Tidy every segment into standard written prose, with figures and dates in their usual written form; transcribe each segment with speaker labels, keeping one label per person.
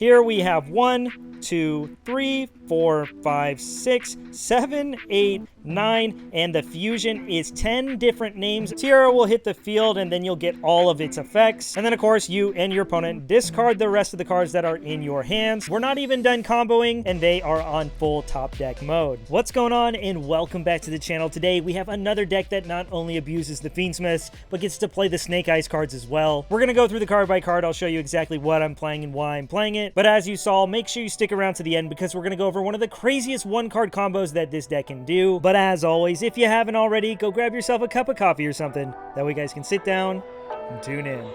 Speaker 1: Here we have 1, 2, 3, 4, 5, 6, 7, 8, 9, and the fusion is 10 different names. Tiara will hit the field and then you'll get all of its effects. And then of course you and your opponent discard the rest of the cards that are in your hands. We're not even done comboing and they are on full top deck mode. What's going on, and welcome back to the channel. Today we have another deck that not only abuses the Fiendsmiths but gets to play the Snake Eyes cards as well. We're gonna go through the card by card. I'll show you exactly what I'm playing and why I'm playing it. But as you saw, make sure you stick around to the end because we're gonna go over one of the craziest one-card combos that this deck can do. But as always, if you haven't already, go grab yourself a cup of coffee or something. That way you guys can sit down and tune in.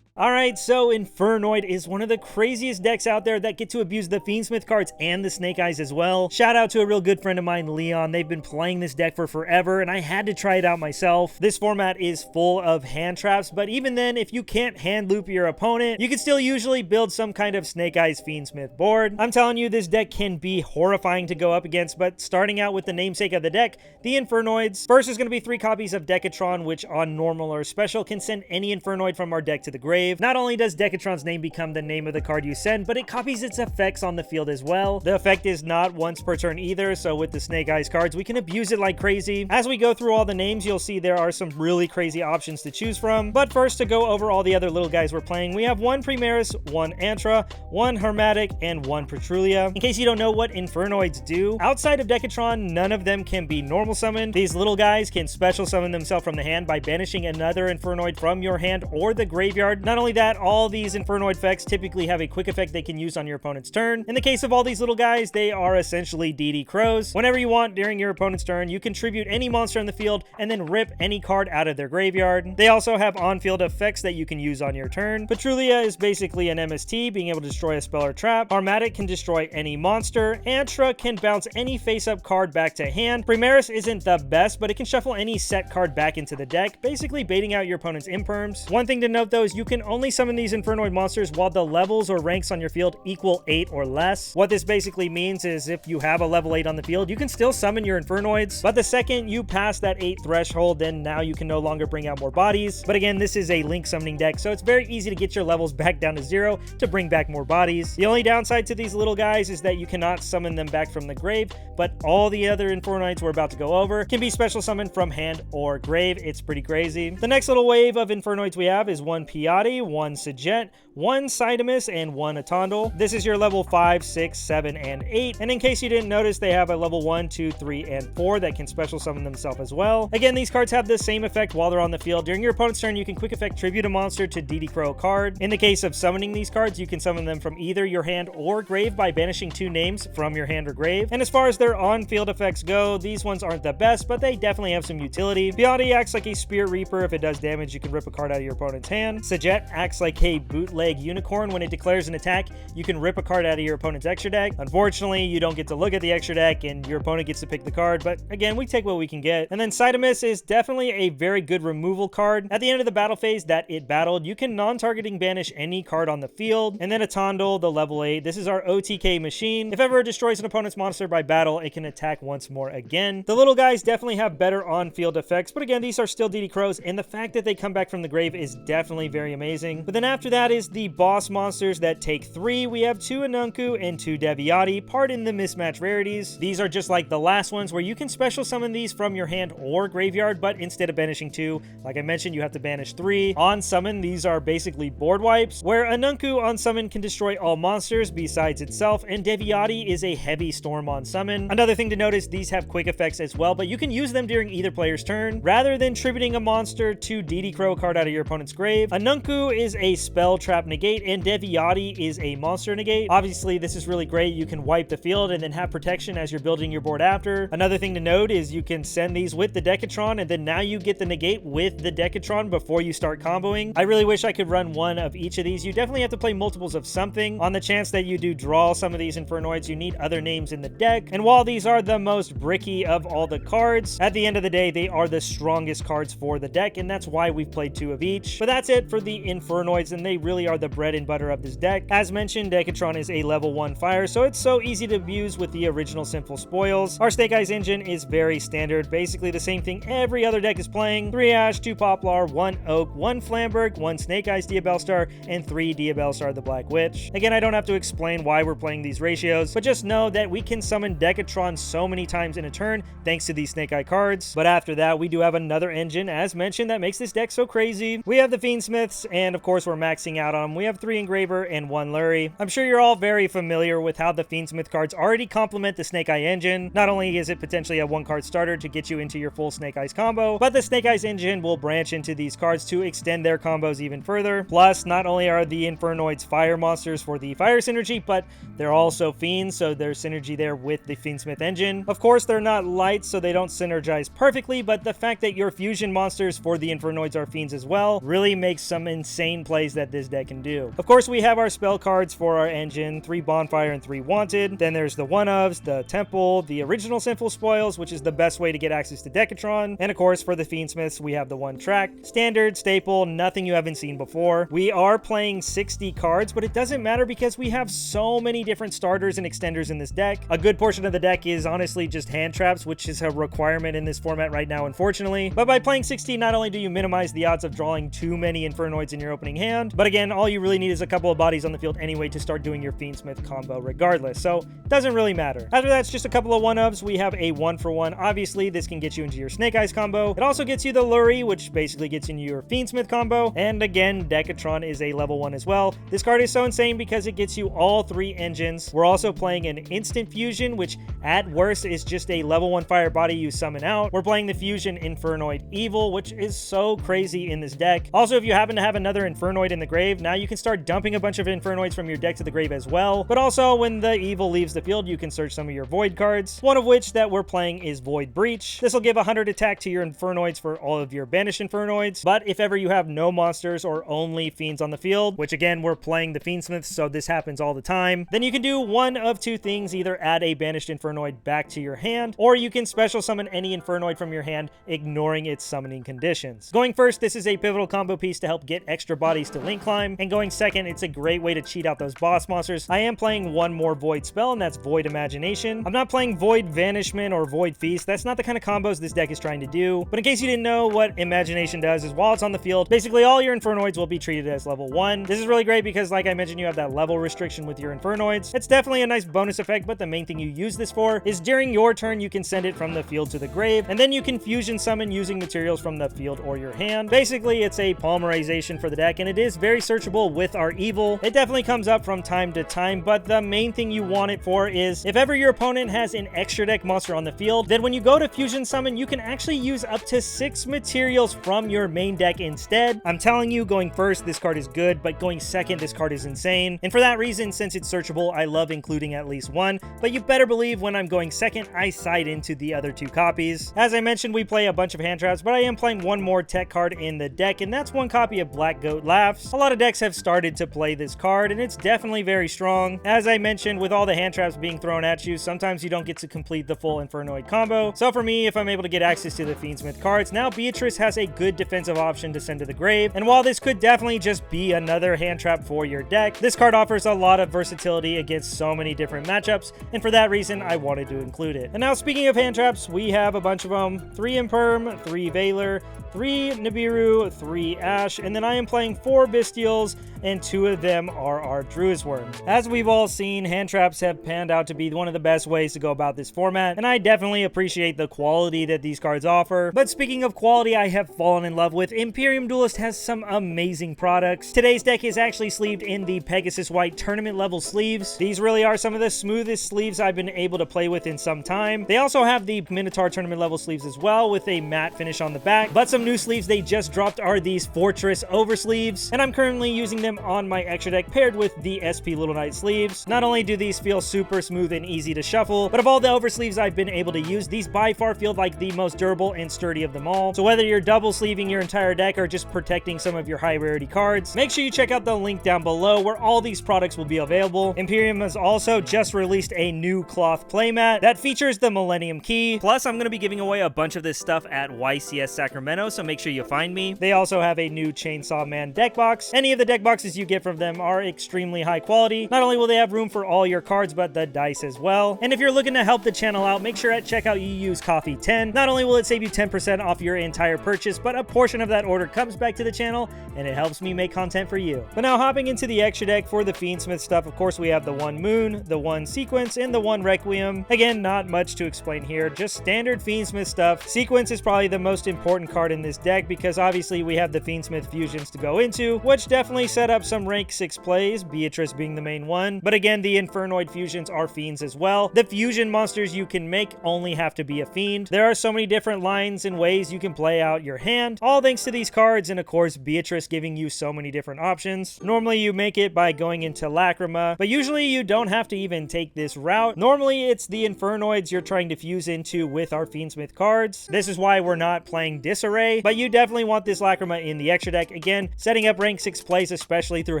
Speaker 1: Alright, so Infernoid is one of the craziest decks out there that get to abuse the Fiendsmith cards and the Snake Eyes as well. Shout out to a real good friend of mine, Leon. They've been playing this deck for forever, and I had to try it out myself. This format is full of hand traps, but even then, if you can't hand loop your opponent, you can still usually build some kind of Snake Eyes Fiendsmith board. I'm telling you, this deck can be horrifying to go up against, but starting out with the namesake of the deck, the Infernoids. First is going to be 3 copies of Decatron, which on normal or special can send any Infernoid from our deck to the grave. Not only does Decatron's name become the name of the card you send, but it copies its effects on the field as well. The effect is not once per turn either, so with the Snake Eyes cards, we can abuse it like crazy. As we go through all the names, you'll see there are some really crazy options to choose from. But first, to go over all the other little guys we're playing, we have 1 Primaris, 1 Antra, 1 Hermetic, and 1 Petrulia. In case you don't know what Infernoids do, outside of Decatron, none of them can be normal summoned. These little guys can special summon themselves from the hand by banishing another Infernoid from your hand or the graveyard. Not only that, all these Infernoid effects typically have a quick effect they can use on your opponent's turn. In the case of all these little guys, they are essentially DD Crows. Whenever you want during your opponent's turn, you can tribute any monster in the field and then rip any card out of their graveyard. They also have on-field effects that you can use on your turn. Petrulia is basically an MST, being able to destroy a spell or trap. Armatic can destroy any monster. Antra can bounce any face-up card back to hand. Primaris isn't the best, but it can shuffle any set card back into the deck, basically baiting out your opponent's imperms. One thing to note though is you can only summon these Infernoid monsters while the levels or ranks on your field equal 8 or less. What this basically means is if you have a level 8 on the field, you can still summon your Infernoids, but the second you pass that 8 threshold, then now you can no longer bring out more bodies. But again, this is a link summoning deck, so it's very easy to get your levels back down to 0 to bring back more bodies. The only downside to these little guys is that you cannot summon them back from the grave, but all the other Infernoids we're about to go over can be special summoned from hand or grave. It's pretty crazy. The next little wave of Infernoids we have is 1 Piatti, 1 Sajet, 1 Sidamus, and 1 Atondal. This is your level 5, 6, 7, and 8. And in case you didn't notice, they have a level 1, 2, 3, and 4 that can special summon themselves as well. Again, these cards have the same effect while they're on the field. During your opponent's turn, you can quick effect tribute a monster to DD Crow card. In the case of summoning these cards, you can summon them from either your hand or grave by banishing 2 names from your hand or grave. And as far as their on-field effects go, these ones aren't the best, but they definitely have some utility. Piatti acts like a Spirit Reaper. If it does damage, you can rip a card out of your opponent's hand. Sajet acts like a bootleg unicorn. When it declares an attack, you can rip a card out of your opponent's extra deck. Unfortunately, you don't get to look at the extra deck and your opponent gets to pick the card, but again, we take what we can get. And then Sidamus is definitely a very good removal card. At the end of the battle phase that it battled, you can non-targeting banish any card on the field. And then Atondal, the level 8, this is our OTK machine. If ever it destroys an opponent's monster by battle, it can attack once more again. The little guys definitely have better on-field effects, but again, these are still DD Crows, and the fact that they come back from the grave is definitely very amazing. But then after that is the boss monsters that take 3. We have 2 Anunku and 2 Deviati. Pardon the mismatch rarities. These are just like the last ones where you can special summon these from your hand or graveyard, but instead of banishing 2, like I mentioned, you have to banish 3. On summon, these are basically board wipes, where Anunku on summon can destroy all monsters besides itself, and Deviati is a heavy storm on summon. Another thing to notice, these have quick effects as well, but you can use them during either player's turn. Rather than tributing a monster to DD Crow card out of your opponent's grave, Anunku Fu is a spell trap negate, and Deviati is a monster negate. Obviously, this is really great. You can wipe the field and then have protection as you're building your board after. Another thing to note is you can send these with the Decatron, and then now you get the negate with the Decatron before you start comboing. I really wish I could run one of each of these. You definitely have to play multiples of something. On the chance that you do draw some of these Infernoids, you need other names in the deck. And while these are the most bricky of all the cards, at the end of the day, they are the strongest cards for the deck, and that's why we've played 2 of each. But that's it for the Infernoids, and they really are the bread and butter of this deck. As mentioned, Decatron is a level 1 fire, so it's so easy to abuse with the original Simple Spoils. Our Snake Eyes engine is very standard, basically the same thing every other deck is playing. 3 Ash, 2 Poplar, 1 Oak, 1 Flamberg, 1 Snake Eyes Diabellstar, and 3 Diabellstar the Black Witch. Again, I don't have to explain why we're playing these ratios, but just know that we can summon Decatron so many times in a turn thanks to these Snake Eye cards. But after that, we do have another engine, as mentioned, that makes this deck so crazy. We have the Fiendsmiths, and of course we're maxing out on them. We have 3 Engraver and 1 Lurie. I'm sure you're all very familiar with how the Fiendsmith cards already complement the Snake Eye engine. Not only is it potentially a 1-card starter to get you into your full Snake Eyes combo, but the Snake Eyes engine will branch into these cards to extend their combos even further. Plus, not only are the Infernoids fire monsters for the fire synergy, but they're also fiends, so there's synergy there with the Fiendsmith engine. Of course, they're not light, so they don't synergize perfectly, but the fact that your fusion monsters for the Infernoids are fiends as well really makes some insane plays that this deck can do. Of course, we have our spell cards for our engine, 3 Bonfire and 3 Wanted. Then there's the one-ofs, the Temple, the original Simple Spoils, which is the best way to get access to Decatron. And of course, for the Fiendsmiths, we have the 1 track. Standard, staple, nothing you haven't seen before. We are playing 60 cards, but it doesn't matter because we have so many different starters and extenders in this deck. A good portion of the deck is honestly just hand traps, which is a requirement in this format right now, unfortunately. But by playing 60, not only do you minimize the odds of drawing too many Infernoids in your opening hand, but again, all you really need is a couple of bodies on the field anyway to start doing your Fiendsmith combo regardless, so it doesn't really matter. After that, it's just a couple of 1-ofs. We have a 1-for-1. Obviously, this can get you into your Snake Eyes combo. It also gets you the Lurie, which basically gets into your Fiendsmith combo. And again, Decatron is a level 1 as well. This card is so insane because it gets you all 3 engines. We're also playing an instant fusion, which at worst is just a level 1 fire body you summon out. We're playing the fusion Infernoid Evil, which is so crazy in this deck. Also, if you happen to have another Infernoid in the grave, now you can start dumping a bunch of Infernoids from your deck to the grave as well. But also, when the Evil leaves the field, you can search some of your Void cards, one of which that we're playing is Void Breach. This will give 100 attack to your Infernoids for all of your banished Infernoids, but if ever you have no monsters or only fiends on the field, which again, we're playing the Fiendsmiths, so this happens all the time, then you can do one of 2 things: either add a banished Infernoid back to your hand, or you can special summon any Infernoid from your hand, ignoring its summoning conditions. Going first, this is a pivotal combo piece to help get extra bodies to link climb, and going second, it's a great way to cheat out those boss monsters. I am playing 1 more Void spell, and that's Void Imagination. I'm not playing Void Vanishment or Void Feast. That's not the kind of combos this deck is trying to do. But in case you didn't know, what Imagination does is while it's on the field, basically all your Infernoids will be treated as level 1. This is really great because, like I mentioned, you have that level restriction with your Infernoids. It's definitely a nice bonus effect, but the main thing you use this for is during your turn, you can send it from the field to the grave, and then you can fusion summon using materials from the field or your hand. Basically, it's a polymerization for the deck, and it is very searchable with our Evil. It definitely comes up from time to time, but the main thing you want it for is if ever your opponent has an extra deck monster on the field, then when you go to fusion summon, you can actually use up to 6 materials from your main deck instead. I'm telling you, going first, this card is good, but going second, this card is insane. And for that reason, since it's searchable, I love including at least 1, but you better believe when I'm going second, I side into the other 2 copies. As I mentioned, we play a bunch of hand traps, but I am playing 1 more tech card in the deck, and that's 1 copy of Black Goat Laughs. A lot of decks have started to play this card, and it's definitely very strong. As I mentioned, with all the hand traps being thrown at you, sometimes you don't get to complete the full Infernoid combo. So for me, if I'm able to get access to the Fiendsmith cards, now Beatrice has a good defensive option to send to the grave. And while this could definitely just be another hand trap for your deck, this card offers a lot of versatility against so many different matchups, and for that reason, I wanted to include it. And now, speaking of hand traps, we have a bunch of them: 3 Imperm, 3 Valor, 3 Nibiru, 3 Ash, and then I am playing 4 Bestials, and 2 of them are our Druid's Worm. As we've all seen, hand traps have panned out to be one of the best ways to go about this format, and I definitely appreciate the quality that these cards offer. But speaking of quality, I have fallen in love with Imperium Duelist has some amazing products. Today's deck is actually sleeved in the Pegasus White tournament level sleeves. These really are some of the smoothest sleeves I've been able to play with in some time. They also have the Minotaur tournament level sleeves as well, with a matte finish on the back, but some new sleeves they just dropped are these Fortress oversleeves, and I'm currently using them on my extra deck paired with the SP Little Knight sleeves. Not only do these feel super smooth and easy to shuffle, but of all the oversleeves I've been able to use, these by far feel like the most durable and sturdy of them all. So whether you're double sleeving your entire deck or just protecting some of your high rarity cards, make sure you check out the link down below where all these products will be available. Imperium has also just released a new cloth playmat that features the Millennium Key. Plus, I'm going to be giving away a bunch of this stuff at YCS Sacramento, so make sure you find me. They also have a new Chainsaw Man deck box. Any of the deck boxes you get from them are extremely high quality. Not only will they have room for all your cards, but the dice as well. And if you're looking to help the channel out, make sure at checkout you use Coffee10. Not only will it save you 10% off your entire purchase, but a portion of that order comes back to the channel, and it helps me make content for you. But now hopping into the extra deck for the Fiendsmith stuff, of course we have the 1 Moon, the 1 Sequence, and the 1 Requiem. Again, not much to explain here, just standard Fiendsmith stuff. Sequence is probably the most important card in this deck because obviously we have the Fiendsmith fusions to go into, which definitely set up some rank 6 plays, Beatrice being the main one. But again, the Infernoid fusions are fiends as well. The fusion monsters you can make only have to be a fiend. There are so many different lines and ways you can play out your hand, all thanks to these cards, and of course Beatrice giving you so many different options. Normally you make it by going into Lacrima, but usually you don't have to even take this route. Normally it's the Infernoids you're trying to fuse into with our Fiendsmith cards. This is why we're not playing Disarray, but you definitely want this Lacrima in the extra deck. Again, setting up rank 6 plays, especially through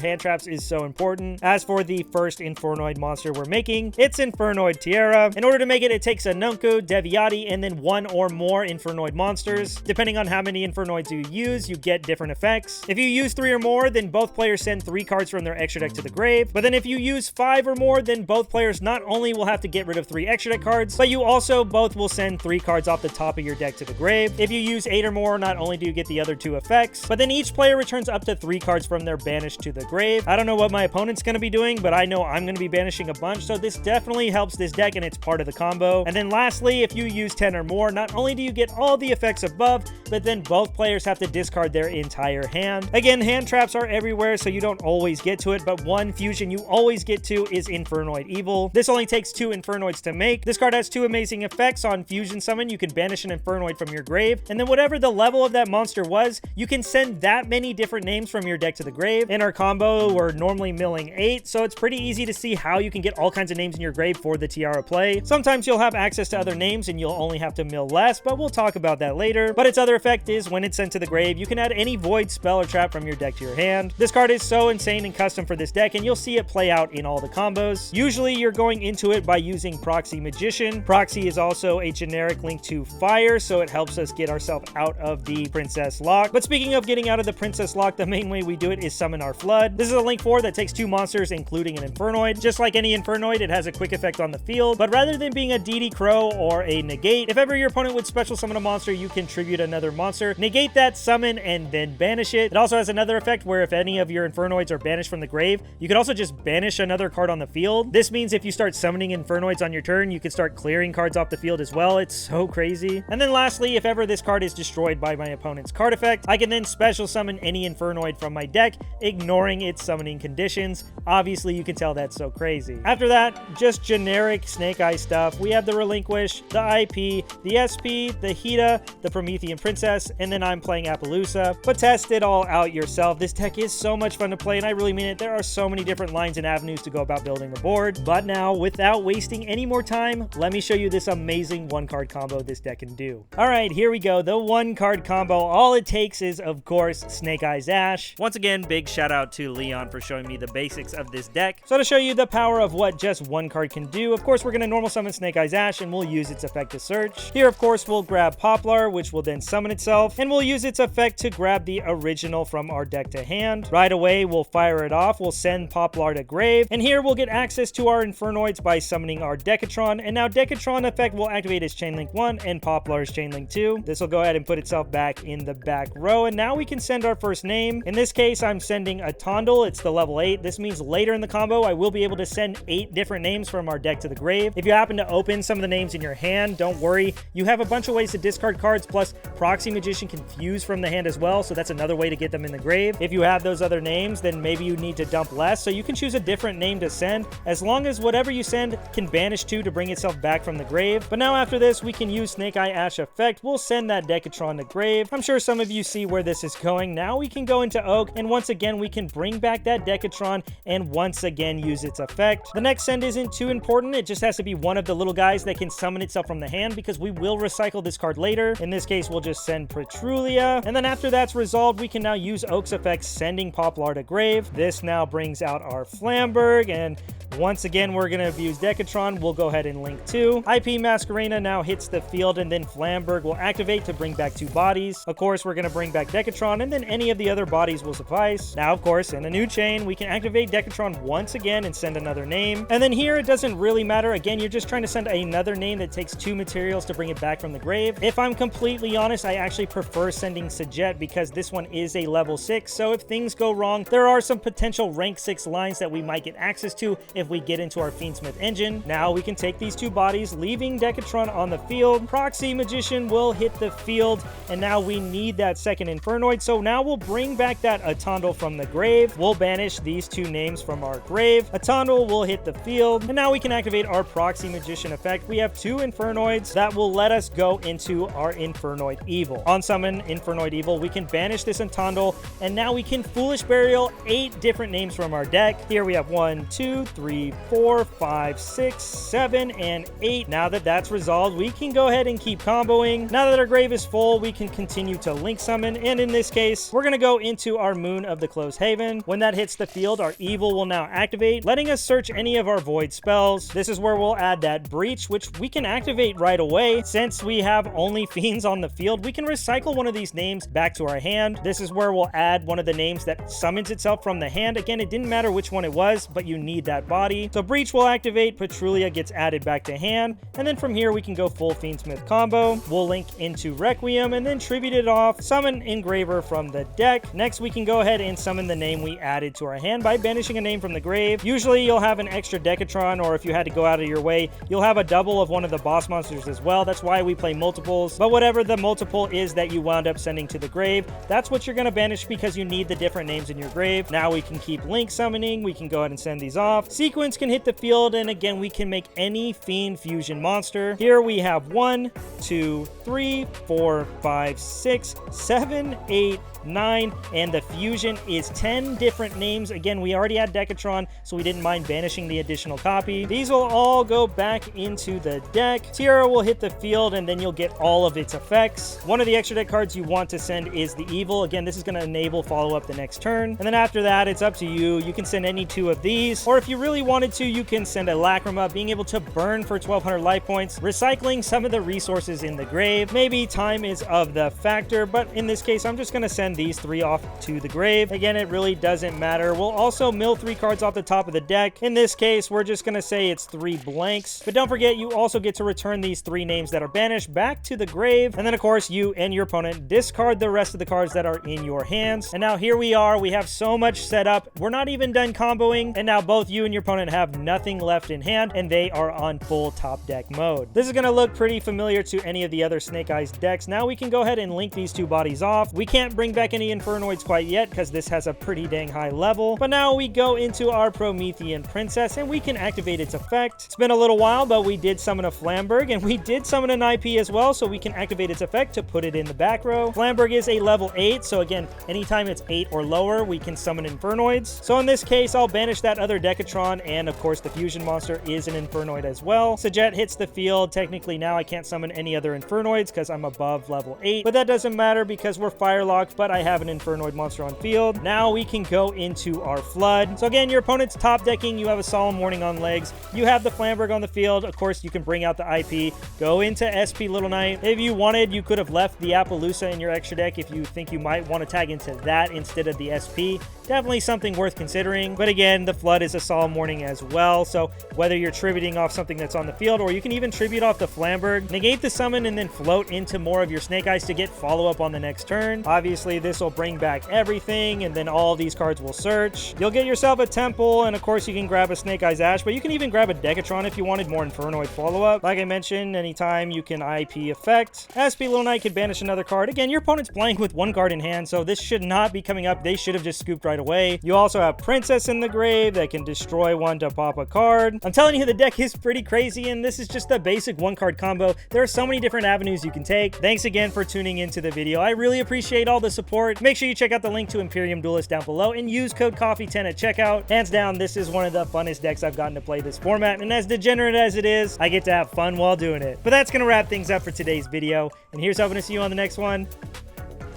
Speaker 1: hand traps, is so important. As for the first Infernoid monster we're making, it's Infernoid Tiara. In order to make it, it takes a Nunku, Deviati, and then 1 or more Infernoid monsters. Depending on how many Infernoids you use, you get different effects. If you use 3 or more, then both players send 3 cards from their extra deck to the grave. But then if you use 5 or more, then both players not only will have to get rid of 3 extra deck cards, but you also both will send 3 cards off the top of your deck to the grave. If you use 8 or more, not only do you get the other 2 effects, but then each player returns up to 3 cards from their banished to the grave. I don't know what my opponent's going to be doing, but I know I'm going to be banishing a bunch, so this definitely helps this deck and it's part of the combo. And then lastly, if you use 10 or more, not only do you get all the effects above, but then both players have to discard their entire hand. Again, hand traps are everywhere, so you don't always get to it, but one fusion you always get to is Infernoid Evil. This only takes 2 Infernoids to make. This card has 2 amazing effects. On fusion summon, you can banish an Infernoid from your grave, and then whatever the level of that monster was, you can send that many different names from your deck to the grave. In our combo, we're normally milling 8, so it's pretty easy to see how you can get all kinds of names in your grave for the Tiara play. Sometimes you'll have access to other names and you'll only have to mill less, but we'll talk about that later. But its other effect is when it's sent to the grave, you can add any void, spell, or trap from your deck to your hand. This card is so insane and custom for this deck, and you'll see it play out in all the combos. Usually you're going into it by using Proxy Magician. Proxy is also a generic link to fire, so it helps us get ourselves out of the Princess Lock. But speaking of getting out of the Princess Lock, the main way we do it is summon our Flood. This is a link 4 that takes 2 monsters, including an Infernoid. Just like any Infernoid, it has a quick effect on the field, but rather than being a DD Crow or a negate, if ever your opponent would special summon a monster, you can tribute another monster, negate that summon, and then banish it. It also has another effect where if any of your Infernoids are banished from the grave, you can also just banish another card on the field. This means if you start summoning Infernoids on your turn, you can start clearing cards off the field as well. It's so crazy. And then lastly, if ever this card is destroyed by my opponent's card effect, I can then special summon any Infernoid from my deck, ignoring its summoning conditions. Obviously, you can tell that's so crazy. After that, just generic Snake Eye stuff. We have the Relinquish, the IP, the SP, the Hida, the Promethean Princess, and then I'm playing Appaloosa. But test it all out yourself. This deck is so much fun to play, and I really mean it. There are so many different lines and avenues to go about building the board. But now, without wasting any more time, let me show you this amazing 1-card combo this deck can do. Alright, here we go. The 1-card combo. All it takes is, of course, Snake Eyes Ash. Once again, big shout out to Leon for showing me the basics of this deck. So to show you the power of what just 1 card can do, of course, we're going to normal summon Snake Eyes Ash, and we'll use its effect to search. Here, of course, we'll grab Poplar, which will then summon itself, and we'll use its effect to grab the original from our deck to hand. Right away, we'll fire it off. We'll send Poplar to grave, and here we'll get access to our Infernoids by summoning our Decatron, and now Decatron effect will activate as Chainlink 1 and Poplar's Chainlink 2. This will go ahead and put itself back in the back row, and now we can send our first name. In this case, I'm sending a Tondel. It's the level 8. This means later in the combo, I will be able to send 8 different names from our deck to the grave. If you happen to open some of the names in your hand, don't worry. You have a bunch of ways to discard cards, plus Proxy Magician can fuse from the hand as well, so that's another way to get them in the grave. If you have those other names, then maybe you need to dump less, so you can choose a different name to send, as long as whatever you send can banish 2 to bring itself back from the grave. But now after this, we can use Snake Eye Ash effect. We'll send that Decatron to grave. I'm sure some of you see where this is going. Now we can go into Oak, and once again, we can bring back that Decatron and once again use its effect. The next send isn't too important. It just has to be one of the little guys that can summon itself from the hand, because we will recycle this card later. In this case, we'll just send Petrulia, and then after that's resolved, we can now use Oak's effect, sending Poplar to grave. This now brings out our Flamberg, and once again, we're going to abuse Decatron. We'll go ahead and link 2. IP Masquerena now hits the field, and then Flamberg will activate to bring back 2 bodies. Of course, we're going to bring back Decatron, and then any of the other bodies will suffice. Now, of course, in a new chain, we can activate Decatron once again and send another name. And then here, it doesn't really matter. Again, you're just trying to send another name that takes 2 materials to bring it back from the grave. If I'm completely honest, I actually prefer sending Sajet because this one is a level 6. So if things go wrong, there are some potential rank 6 lines that we might get access to if we get into our Fiendsmith engine. Now we can take these 2 bodies, leaving Decatron on the field. Proxy Magician will hit the field, and now we need that second Infernoid. So now we'll bring back that Atondel from the grave. We'll banish these 2 names from our grave. Atondel will hit the field, and now we can activate our Proxy Magician effect. We have 2 Infernoids that will let us go into our Infernoid Evil. On summon Infernoid Evil, we can banish this Atondel, and now we can Foolish Burial 8 different names from our deck. Here we have 1, 2, 3, 4, 5, 6, 7, and 8. Now that that's resolved, we can go ahead and keep comboing. Now that our grave is full, we can continue to link summon, and in this case, we're going to go into our Moon of the Closed Haven. When that hits the field, our Evil will now activate, letting us search any of our void spells. This is where we'll add that Breach, which we can activate right away. Since we have only fiends on the field, we can recycle one of these names back to our hand. This is where we'll add one of the names that summons itself from the hand. Again, it didn't matter which one it was, but you need that body. So Breach will activate, Petrulia gets added back to hand, and then from here we can go full Fiendsmith combo. We'll link into Requiem and then tribute it off, summon Engraver from the deck. Next, we can go ahead and summon the name we added to our hand by banishing a name from the grave. Usually you'll have an extra Decatron, or if you had to go out of your way, you'll have a double of one of the boss monsters as well. That's why we play multiples, but whatever the multiple is that you wound up sending to the grave, that's what you're going to banish because you need the different names in your grave. Now we can keep link summoning. We can go ahead and send these off. Sequence can hit the field, and again, we can make any Fiend Fusion monster. Here we have 1, 2, 3, 4, 5, 6, 7, 8, 9, and the fusion is 10 different names. Again, we already had Decatron, so we didn't mind banishing the additional copy. These will all go back into the deck. Tiara will hit the field, and then you'll get all of its effects. One of the extra deck cards you want to send is the Evil. Again, this is going to enable follow-up the next turn, and then after that, it's up to you. You can send any 2 of these, or if you really wanted to, you can send a Lacrima, being able to burn for 1200 life points, recycling some of the resources in the grave. Maybe time is of the factor, but in this case, I'm just going to send these 3 off to the grave. Again, it really doesn't matter. We'll also mill 3 cards off the top of the deck. In this case, we're just going to say it's 3 blanks, but don't forget, you also get to return these 3 names that are banished back to the grave, and then of course, you and your opponent discard the rest of the cards that are in your hands. And now here we are. We have so much set up. We're not even done comboing, and now both you and your opponent have nothing left in hand, and they are on full top deck mode. This is going to look pretty familiar to any of the other Snake Eyes decks. Now we can go ahead and link these 2 bodies off. We can't bring back any Infernoids quite yet because this has a pretty dang high level, but now we go into our Promethean Princess, and we can activate its effect. It's been a little while, but we did summon a Flamberg, and we did summon an IP as well, so we can activate its effect to put it in the back row. Flamberg is a level 8, so again, anytime it's 8 or lower, we can summon Infernoids. So in this case, I'll banish that other Decatron, and of course, the fusion monster is an Infernoid as well. Sajet hits the field. Technically, now I can't summon any other Infernoids because I'm above level 8, but that doesn't matter because we're firelocked, but I have an Infernoid monster on field. Now we can go into our Flood. So again, your opponent's top decking. You have a Solemn Warning on legs. You have the Flamberg on the field. Of course, you can bring out the IP, go into SP Little Knight. If you wanted, you could have left the Appaloosa in your extra deck if you think you might want to tag into that instead of the SP. Definitely something worth considering. But again, the Flood is a Solemn Warning as well. So whether you're tributing off something that's on the field, or you can even tribute off the Flamberg, negate the summon, and then float into more of your Snake Eyes to get follow-up on the next turn. Obviously, basically this will bring back everything, and then all of these cards will search. You'll get yourself a Temple, and of course you can grab a Snake Eyes Ash, but you can even grab a Decatron if you wanted more Infernoid follow-up. Like I mentioned, anytime you can IP effect. SP Little Knight can banish another card. Again, your opponent's playing with one card in hand, so this should not be coming up. They should have just scooped right away. You also have Princess in the grave that can destroy one to pop a card. I'm telling you, the deck is pretty crazy, and this is just the basic one-card combo. There are so many different avenues you can take. Thanks again for tuning into the video. I really appreciate all the support. Make sure you check out the link to Imperium Duelist down below and use code COFFEE10 at checkout. Hands down, this is one of the funnest decks I've gotten to play this format, and as degenerate as it is, I get to have fun while doing it. But that's gonna wrap things up for today's video, and here's hoping to see you on the next one.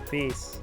Speaker 1: Peace.